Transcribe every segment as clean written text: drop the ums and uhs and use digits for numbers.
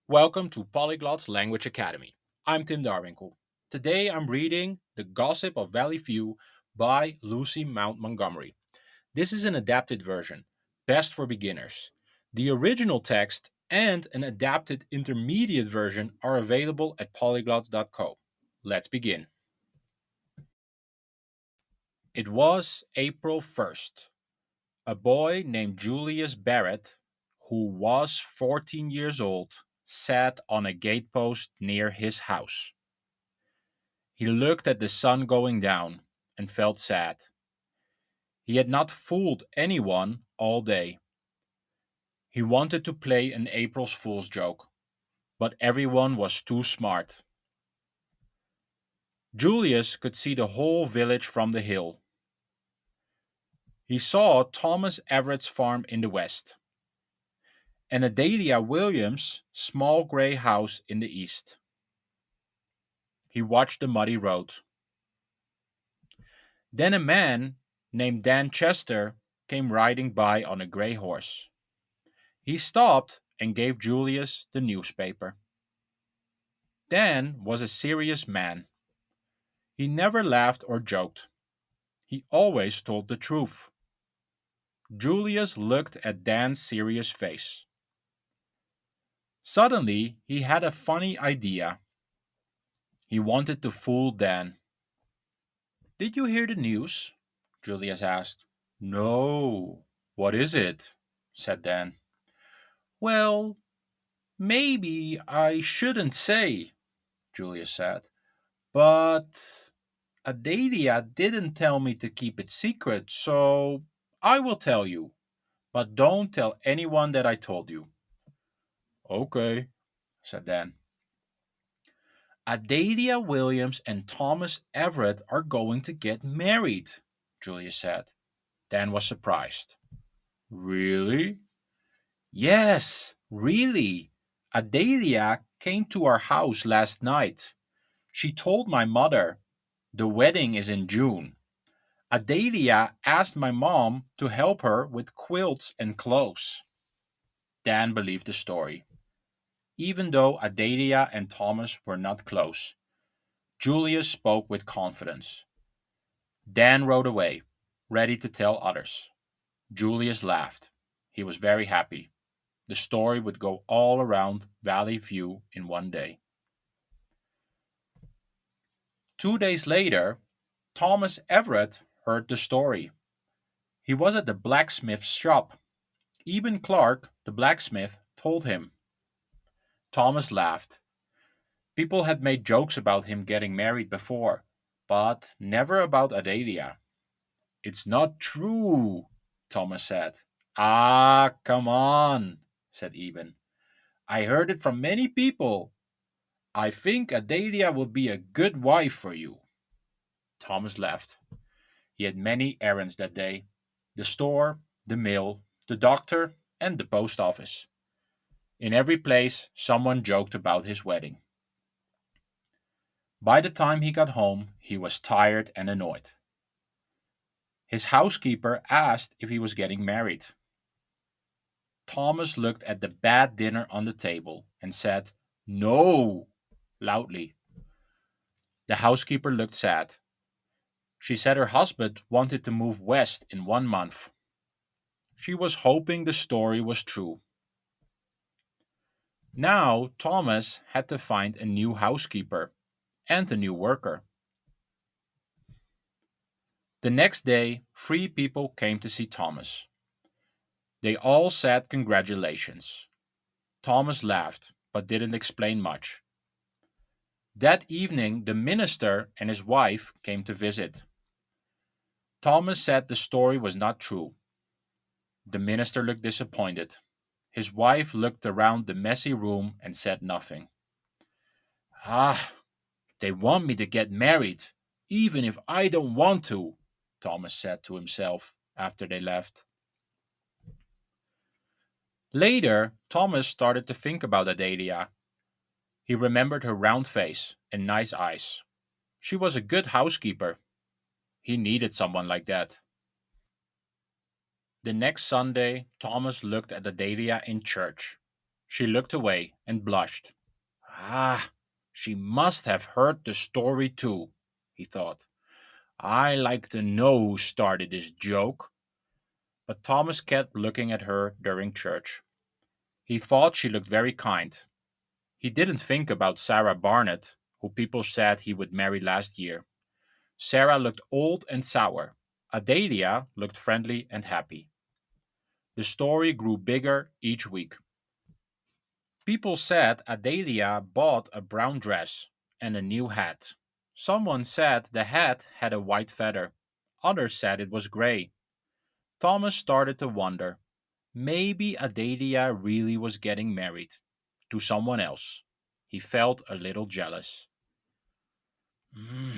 Welcome to Polyglots Language Academy. I'm Tim Darwinkle. Today I'm reading The Gossip of Valley View by Lucy Mount Montgomery. This is an adapted version, best for beginners. The original text and an adapted intermediate version are available at Polyglots.CO. Let's begin. It was April 1st. A boy named Julius Barrett, who was 14 years old, sat on a gatepost near his house. He looked at the sun going down and felt sad. He had not fooled anyone all day. He wanted to play an April Fool's joke, but everyone was too smart. Julius could see the whole village from the hill. He saw Thomas Everett's farm in the west, and Adelia Williams' small gray house in the east. He watched the muddy road. Then a man named Dan Chester came riding by on a gray horse. He stopped and gave Julius the newspaper. Dan was a serious man. He never laughed or joked. He always told the truth. Julius looked at Dan's serious face. Suddenly, he had a funny idea. He wanted to fool Dan. "Did you hear the news?" Julius asked. "No. What is it?" said Dan. "Well, maybe I shouldn't say," Julius said. "But Adelia didn't tell me to keep it secret, so I will tell you. But don't tell anyone that I told you." "Okay," said Dan. "Adelia Williams and Thomas Everett are going to get married," Julius said. Dan was surprised. "Really?" "Yes, really. Adelia came to our house last night. She told my mother the wedding is in June. Adelia asked my mom to help her with quilts and clothes." Dan believed the story. Even though Adelia and Thomas were not close, Julius spoke with confidence. Dan rode away, ready to tell others. Julius laughed. He was very happy. The story would go all around Valley View in one day. 2 days later, Thomas Everett heard the story. He was at the blacksmith's shop. Eben Clark, the blacksmith, told him. Thomas laughed. People had made jokes about him getting married before, but never about Adelia. "It's not true," Thomas said. "Ah, come on," said Eben. "I heard it from many people. I think Adelia will be a good wife for you." Thomas left. He had many errands that day: the store, the mill, the doctor, and the post office. In every place, someone joked about his wedding. By the time he got home, he was tired and annoyed. His housekeeper asked if he was getting married. Thomas looked at the bad dinner on the table and said, "No," loudly. The housekeeper looked sad. She said her husband wanted to move west in 1 month. She was hoping the story was true. Now Thomas had to find a new housekeeper and a new worker. The next day, 3 people came to see Thomas. They all said congratulations. Thomas laughed, but didn't explain much. That evening, the minister and his wife came to visit. Thomas said the story was not true. The minister looked disappointed. His wife looked around the messy room and said nothing. "Ah, they want me to get married, even if I don't want to," Thomas said to himself after they left. Later, Thomas started to think about Adelia. He remembered her round face and nice eyes. She was a good housekeeper. He needed someone like that. The next Sunday, Thomas looked at Adelia in church. She looked away and blushed. Ah, she must have heard the story too, he thought. I like to know who started this joke. But Thomas kept looking at her during church. He thought she looked very kind. He didn't think about Sarah Barnett, who people said he would marry last year. Sarah looked old and sour. Adelia looked friendly and happy. The story grew bigger each week. People said Adelia bought a brown dress and a new hat. Someone said the hat had a white feather. Others said it was gray. Thomas started to wonder. Maybe Adelia really was getting married to someone else. He felt a little jealous. "Hmm,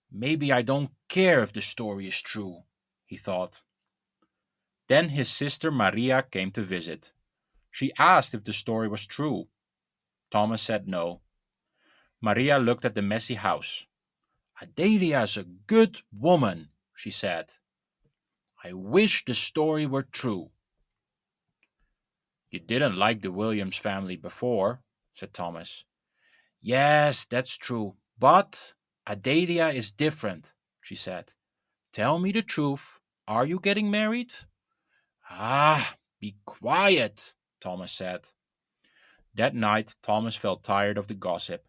maybe I don't care if the story is true," he thought. Then his sister Maria came to visit. She asked if the story was true. Thomas said no. Maria looked at the messy house. "Adelia is a good woman," she said. "I wish the story were true." "You didn't like the Williams family before," said Thomas. "Yes, that's true. But Adelia is different," she said. "Tell me the truth. Are you getting married?" "Ah, be quiet," Thomas said. That night, Thomas felt tired of the gossip.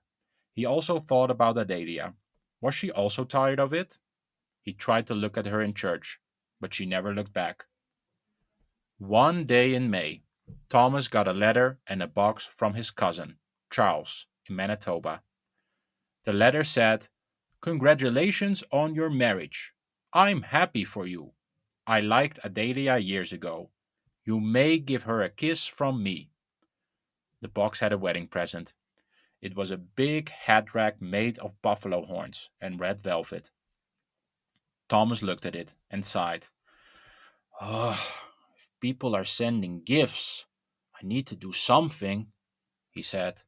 He also thought about Adelia. Was she also tired of it? He tried to look at her in church, but she never looked back. One day in May, Thomas got a letter and a box from his cousin, Charles, in Manitoba. The letter said, "Congratulations on your marriage. I'm happy for you. I liked Adelia years ago. You may give her a kiss from me." The box had a wedding present. It was a big hat rack made of buffalo horns and red velvet. Thomas looked at it and sighed. "Oh, if people are sending gifts, I need to do something," he said.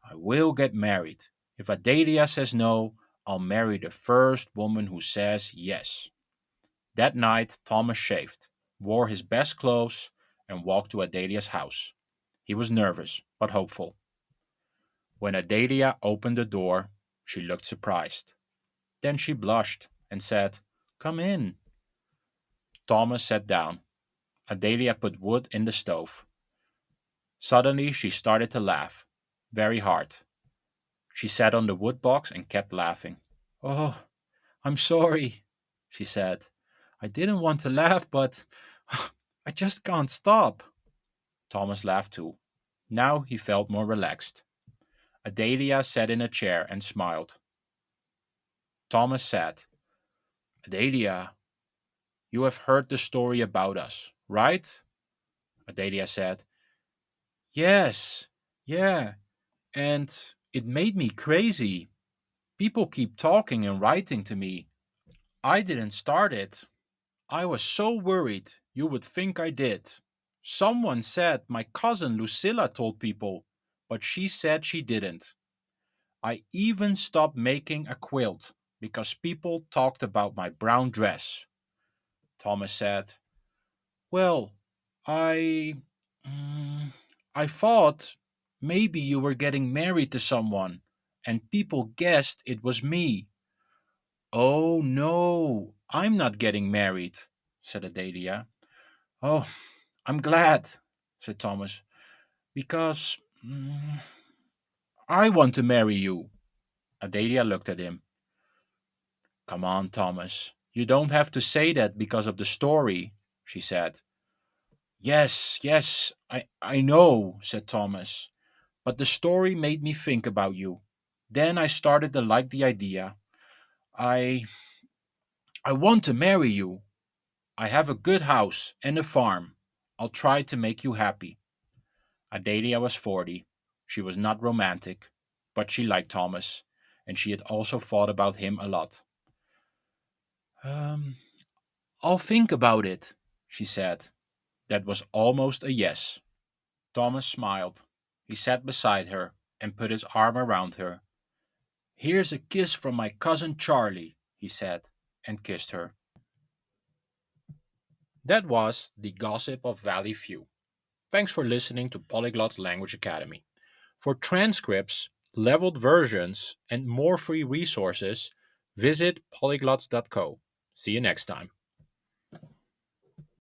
"I will get married. If Adelia says no, I'll marry the first woman who says yes." That night, Thomas shaved, wore his best clothes, and walked to Adelia's house. He was nervous, but hopeful. When Adelia opened the door, she looked surprised. Then she blushed and said, "Come in." Thomas sat down. Adelia put wood in the stove. Suddenly, she started to laugh, very hard. She sat on the wood box and kept laughing. "Oh, I'm sorry," she said. "I didn't want to laugh, but I just can't stop." Thomas laughed too. Now he felt more relaxed. Adelia sat in a chair and smiled. Thomas said, "Adelia, you have heard the story about us, right?" Adelia said, "Yes, yeah, and it made me crazy. People keep talking and writing to me. I didn't start it. I was so worried you would think I did. Someone said my cousin Lucilla told people, but she said she didn't. I even stopped making a quilt because people talked about my brown dress." Thomas said, "Well, I. mm, I thought maybe you were getting married to someone, and people guessed it was me." "Oh, no, I'm not getting married," said Adelia. "Oh, I'm glad," said Thomas, "because I want to marry you." Adelia looked at him. "Come on, Thomas. You don't have to say that because of the story," she said. "Yes, yes, I know," said Thomas. "But the story made me think about you. Then I started to like the idea. I I want to marry you. I have a good house and a farm. I'll try to make you happy." Adelia was 40. She was not romantic, but she liked Thomas, and she had also thought about him a lot. Um, "I'll think about it," she said. That was almost a yes. Thomas smiled. He sat beside her and put his arm around her. "Here's a kiss from my cousin Charlie," he said, and kissed her. That was the gossip of Valley View. Thanks for listening to Polyglot's Language Academy. For transcripts, leveled versions, and more free resources, visit Polyglots.CO. See you next time.